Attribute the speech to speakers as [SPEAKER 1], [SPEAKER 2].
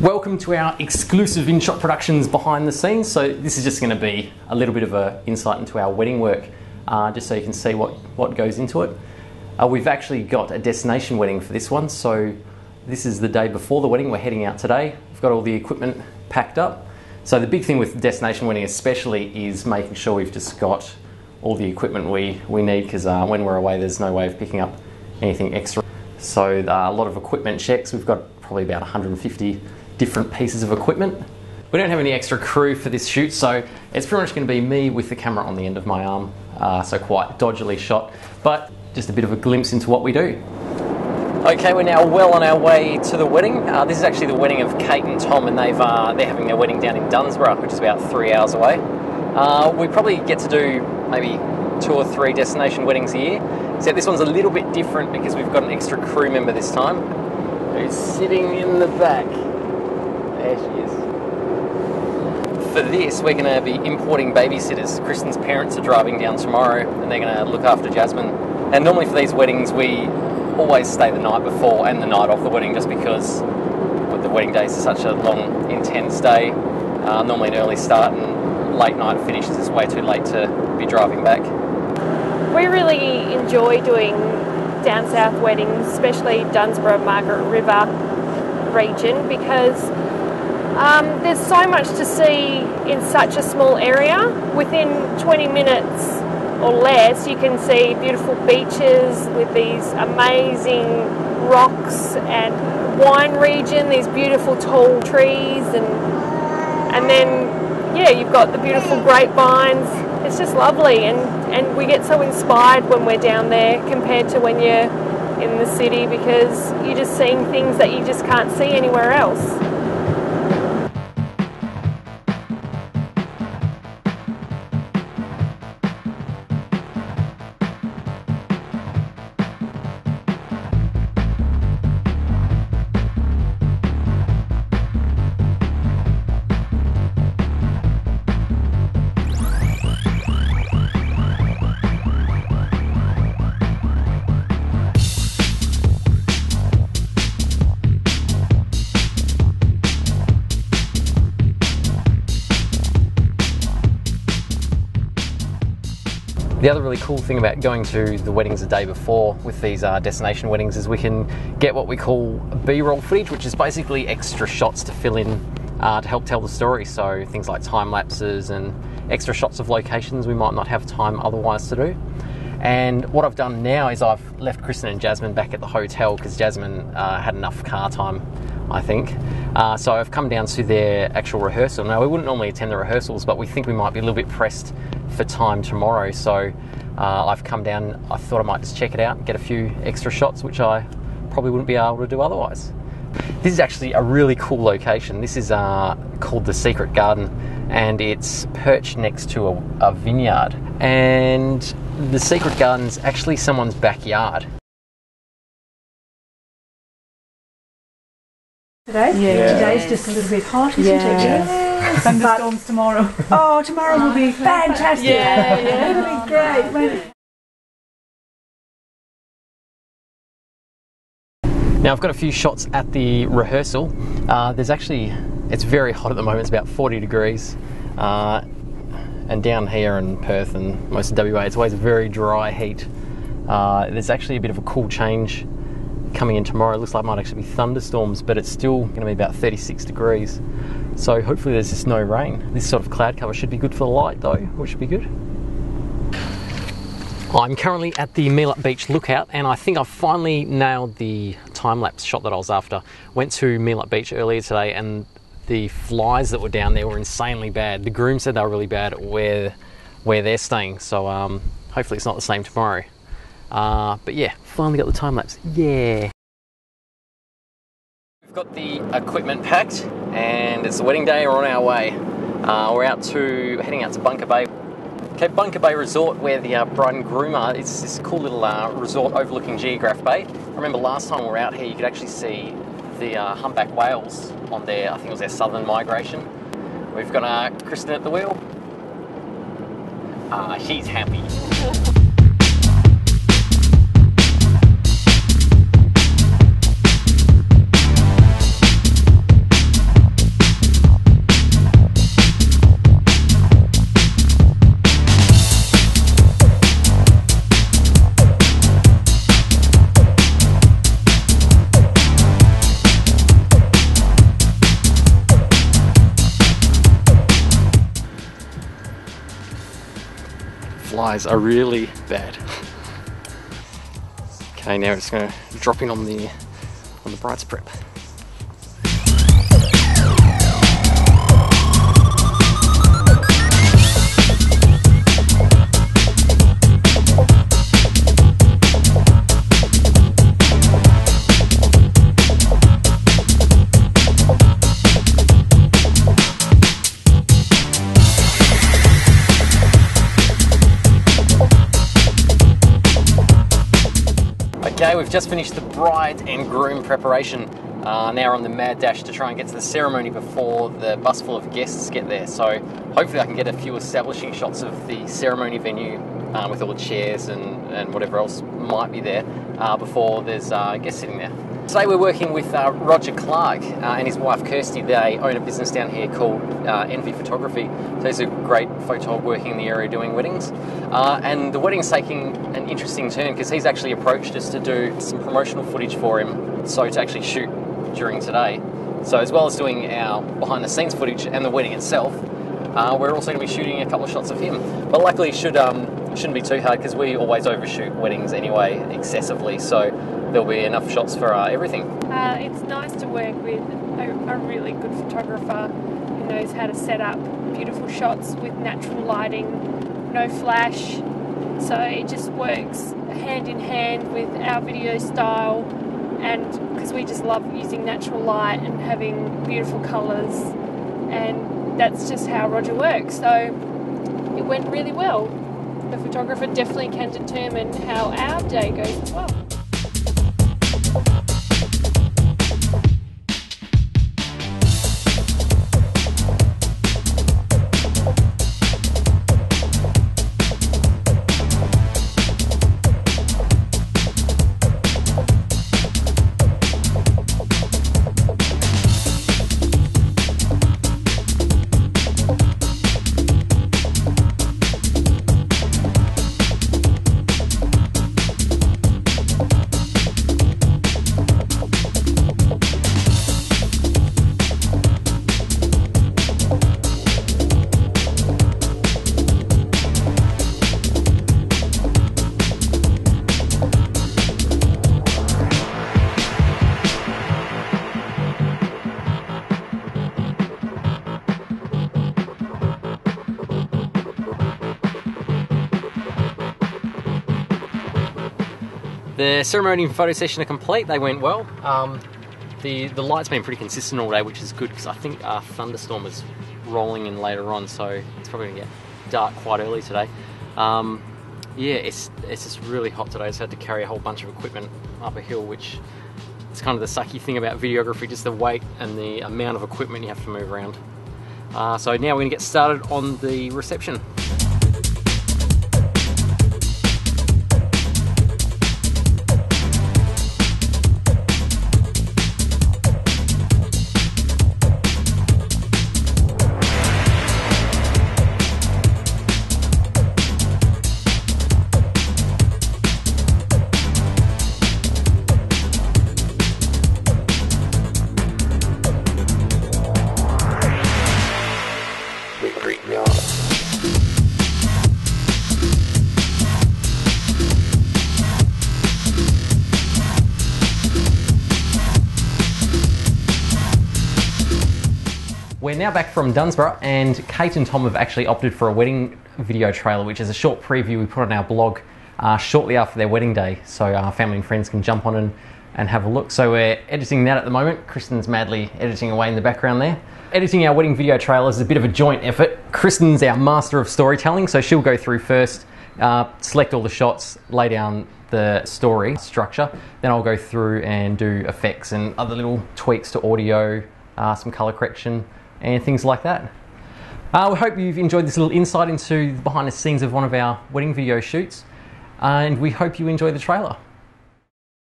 [SPEAKER 1] Welcome to our exclusive InShot Productions behind the scenes. So this is just going to be a little bit of an insight into our wedding work, just so you can see what goes into it. We've actually got a destination wedding for this one, so this is the day before the wedding. We're heading out today. We've got all the equipment packed up. So the big thing with destination wedding especially is making sure we've just got all the equipment we need, because when we're away there's no way of picking up anything extra. So a lot of equipment checks. We've got probably about 150 different pieces of equipment. We don't have any extra crew for this shoot, so it's pretty much going to be me with the camera on the end of my arm, so quite dodgily shot, but just a bit of a glimpse into what we do. Okay, we're now well on our way to the wedding. This is actually the wedding of Kate and Tom, and they're having their wedding down in Dunsborough, which is about 3 hours away. We probably get to do maybe 2 or 3 destination weddings a year, except this one's a little bit different because we've got an extra crew member this time, who's sitting in the back. There she is. For this, we're going to be importing babysitters. Kristen's parents are driving down tomorrow, and they're going to look after Jasmine. And normally for these weddings, we always stay the night before and the night of the wedding, just because the wedding days are such a long, intense day. Normally an early start and late night finish. It's way too late to be driving back.
[SPEAKER 2] We really enjoy doing down south weddings, especially Dunsborough, Margaret River region, because there's so much to see in such a small area. Within 20 minutes or less, you can see beautiful beaches with these amazing rocks and wine region, these beautiful tall trees, and then, yeah, you've got the beautiful grapevines. It's just lovely, and we get so inspired when we're down there compared to when you're in the city, because you're just seeing things that you just can't see anywhere else.
[SPEAKER 1] The other really cool thing about going to the weddings the day before with these destination weddings is we can get what we call B-roll footage, which is basically extra shots to fill in to help tell the story. So things like time lapses and extra shots of locations we might not have time otherwise to do. And what I've done now is I've left Kristen and Jasmine back at the hotel because Jasmine had enough car time, I think. So I've come down to their actual rehearsal. Now, we wouldn't normally attend the rehearsals, but we think we might be a little bit pressed for time tomorrow. So I've come down. I thought I might just check it out and get a few extra shots, which I probably wouldn't be able to do otherwise. This is actually a really cool location. This is called the Secret Garden, and it's perched next to a vineyard. And the Secret Garden's actually someone's backyard.
[SPEAKER 3] Today?
[SPEAKER 4] Yeah.
[SPEAKER 3] Today's just a little bit hot, isn't it?
[SPEAKER 4] Yes. Thunderstorms tomorrow.
[SPEAKER 3] Oh, tomorrow will be fantastic.
[SPEAKER 2] Yeah.
[SPEAKER 3] It'll be great. won't it?
[SPEAKER 1] Now I've got a few shots at the rehearsal. It's very hot at the moment. It's about 40 degrees. And down here in Perth and most of WA, it's always a very dry heat. There's actually a bit of a cool change coming in tomorrow. It looks like it might actually be thunderstorms, but it's still going to be about 36 degrees. So hopefully there's just no rain. This sort of cloud cover should be good for the light though, which should be good. I'm currently at the Meelup Beach Lookout, and I think I've finally nailed the time-lapse shot that I was after. Went to Meelup Beach earlier today, and the flies that were down there were insanely bad. The groom said they were really bad at where they're staying, so hopefully it's not the same tomorrow. But yeah, finally got the time-lapse. Yeah! We've got the equipment packed, and it's the wedding day. We're on our way. We're heading out to Bunker Bay. Okay, Bunker Bay Resort, where the bride and groom are. It's this cool little resort overlooking Geograph Bay. I remember last time we were out here, you could actually see the humpback whales on their, I think it was their southern migration. We've got Kristen at the wheel. She's happy. flies are really bad. Okay, now it's going to drop in on the bride's prep. Okay, we've just finished the bride and groom preparation. Now we're on the mad dash to try and get to the ceremony before the bus full of guests get there. So hopefully I can get a few establishing shots of the ceremony venue with all the chairs and whatever else might be there before there's guests sitting there. Today we're working with Roger Clark and his wife Kirsty. They own a business down here called Envy Photography. So he's a great photog working in the area doing weddings. And the wedding's taking an interesting turn because he's actually approached us to do some promotional footage for him, so to actually shoot during today. So as well as doing our behind the scenes footage and the wedding itself, we're also going to be shooting a couple of shots of him. But luckily it shouldn't be too hard because we always overshoot weddings anyway excessively, so there'll be enough shots for everything.
[SPEAKER 2] It's nice to work with a really good photographer who knows how to set up beautiful shots with natural lighting, no flash, so it just works hand in hand with our video style, and because we just love using natural light and having beautiful colours, and that's just how Roger works. So it went really well. The photographer definitely can determine how our day goes as well.
[SPEAKER 1] The ceremony and photo session are complete. They went well. The light's been pretty consistent all day, which is good because I think a thunderstorm is rolling in later on, so it's probably going to get dark quite early today. Yeah, it's just really hot today. I just had to carry a whole bunch of equipment up a hill, which is kind of the sucky thing about videography, just the weight and the amount of equipment you have to move around. So now we're going to get started on the reception. We're now back from Dunsborough, and Kate and Tom have actually opted for a wedding video trailer, which is a short preview we put on our blog shortly after their wedding day, so our family and friends can jump on and have a look. So we're editing that at the moment. Kristen's madly editing away in the background there. Editing our wedding video trailer is a bit of a joint effort. Kristen's our master of storytelling, so she'll go through first, select all the shots, lay down the story structure, then I'll go through and do effects and other little tweaks to audio, some colour correction, and things like that. We hope you've enjoyed this little insight into the behind the scenes of one of our wedding video shoots, and we hope you enjoy the trailer.